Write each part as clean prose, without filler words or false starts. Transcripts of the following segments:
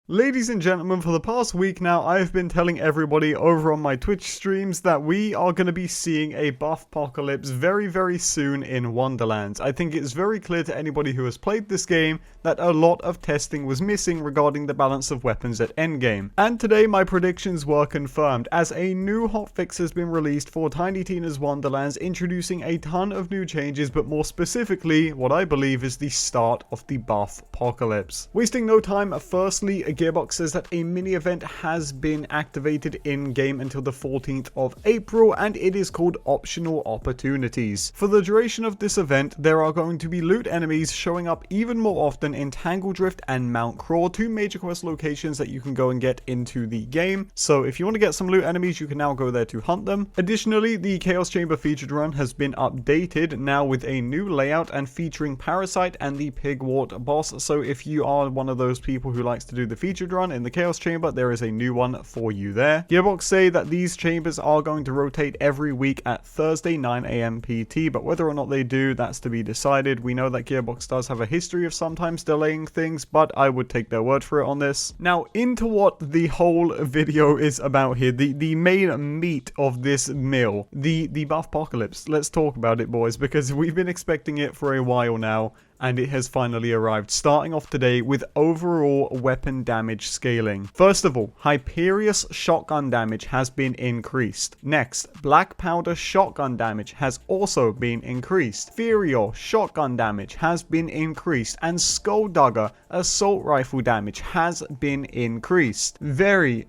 Ladies and gentlemen, for the past week now, I have been telling everybody over on my Twitch streams that we are going to be seeing a buff apocalypse very soon in Wonderlands. I think it's very clear to anybody who has played this game that a lot of testing was missing regarding the balance of weapons at endgame. And today my predictions were confirmed, as a new hotfix has been released for Tiny Tina's Wonderlands, introducing a ton of new changes, but more specifically, what I believe is the start of the buff apocalypse. Wasting no time, firstly, Gearbox says that a mini event has been activated in-game until the 14th of April, and it is called Optional Opportunities. For the duration of this event, there are going to be loot enemies showing up even more often in Tangle Drift and Mount Craw, two major quest locations that you can go and get into the game. So if you want to get some loot enemies, you can now go there to hunt them. Additionally, the Chaos Chamber featured run has been updated, now with a new layout and featuring Parasite and the Pigwort boss. So if you are one of those people who likes to do the featured run in the Chaos Chamber, there is a new one for you there. Gearbox say that these chambers are going to rotate every week at Thursday 9 AM PT, but whether or not they do, that's to be decided. We know that Gearbox does have a history of sometimes delaying things, but I would take their word for it on this. Now, into what the whole video is about here, the main meat of this meal, the buff apocalypse. Let's talk about it, boys, because we've been expecting it for a while now, and it has finally arrived, starting off today with overall weapon damage scaling. First of all, Hyperius shotgun damage has been increased. Next, Black Powder shotgun damage has also been increased. Furior shotgun damage has been increased, and Skulldugger assault rifle damage has been increased. Very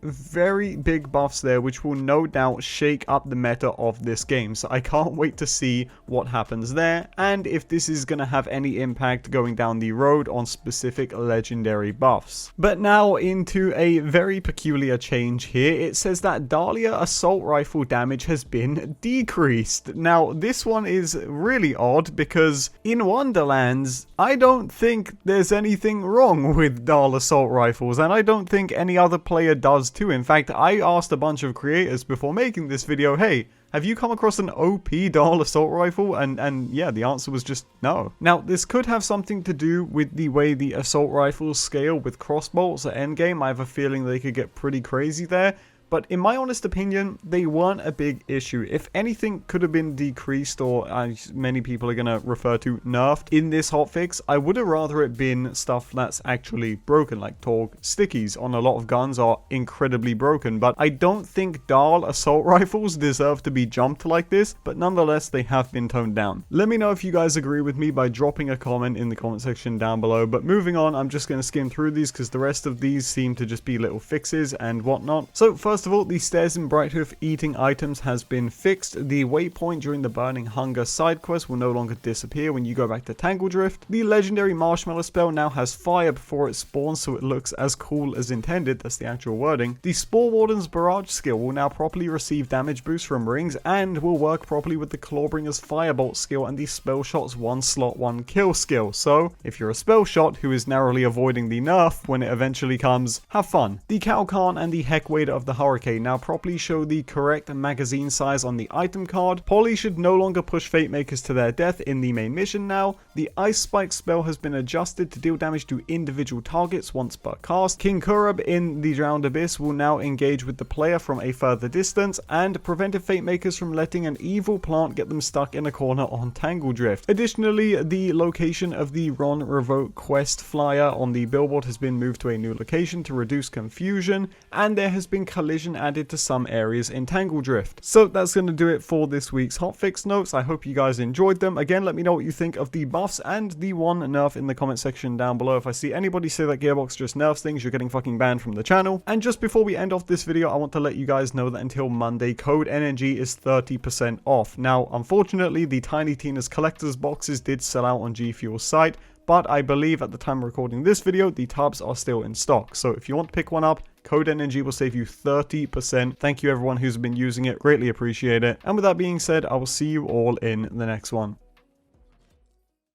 big buffs there, which will no doubt shake up the meta of this game. So I can't wait to see what happens there, and if this is going to have any impact going down the road on specific legendary buffs. But now into a very peculiar change here. It says that Dahlia assault rifle damage has been decreased. Now this one is really odd, because in Wonderlands I don't think there's anything wrong with Dahl assault rifles, and I don't think any other player does too. In fact, I asked a bunch of creators before making this video, hey, have you come across an OP Dahl assault rifle? And yeah, the answer was just no. Now, this could have something to do with the way the assault rifles scale with crossbolts at endgame. I have a feeling they could get pretty crazy there. But in my honest opinion, they weren't a big issue. If anything could have been decreased, or as many people are going to refer to, nerfed in this hotfix, I would have rather it been stuff that's actually broken, like Torgue stickies on a lot of guns are incredibly broken. But I don't think Dahl assault rifles deserve to be jumped like this, but nonetheless, they have been toned down. Let me know if you guys agree with me by dropping a comment in the comment section down below. But moving on, I'm just going to skim through these because the rest of these seem to just be little fixes and whatnot. So first of all, the stairs in Brighthoof eating items has been fixed. The waypoint during the Burning Hunger side quest will no longer disappear when you go back to Tangle Drift. The legendary marshmallow spell now has fire before it spawns, so it looks as cool as intended. That's the actual wording. The Spore Warden's barrage skill will now properly receive damage boost from rings and will work properly with the Clawbringer's firebolt skill and the spell shot's 1 slot 1 kill skill. So if you're a spell shot who is narrowly avoiding the nerf when it eventually comes, have fun. The Cow Khan and the Heckwader of the Hurricane now properly show the correct magazine size on the item card. Polly should no longer push Fate Makers to their death in the main mission now. The Ice Spike spell has been adjusted to deal damage to individual targets once per cast. King Kurub in the Drowned Abyss will now engage with the player from a further distance, and prevented Fate Makers from letting an evil plant get them stuck in a corner on Tangle Drift. Additionally, the location of the Ron Revoke quest flyer on the billboard has been moved to a new location to reduce confusion, and there has been collision added to some areas in Tangle Drift. So that's going to do it for this week's hotfix notes. I hope you guys enjoyed them. Again, let me know what you think of the buffs and the one nerf in the comment section down below. If I see anybody say that Gearbox just nerfs things, you're getting fucking banned from the channel. And just before we end off this video, I want to let you guys know that until Monday, code EpicNNG is 30% off. Now, unfortunately, the Tiny Tina's collector's boxes did sell out on G Fuel's site, but I believe at the time of recording this video, the tubs are still in stock. So if you want to pick one up, code EpicNNG will save you 30%. Thank you everyone who's been using it. Greatly appreciate it. And with that being said, I will see you all in the next one.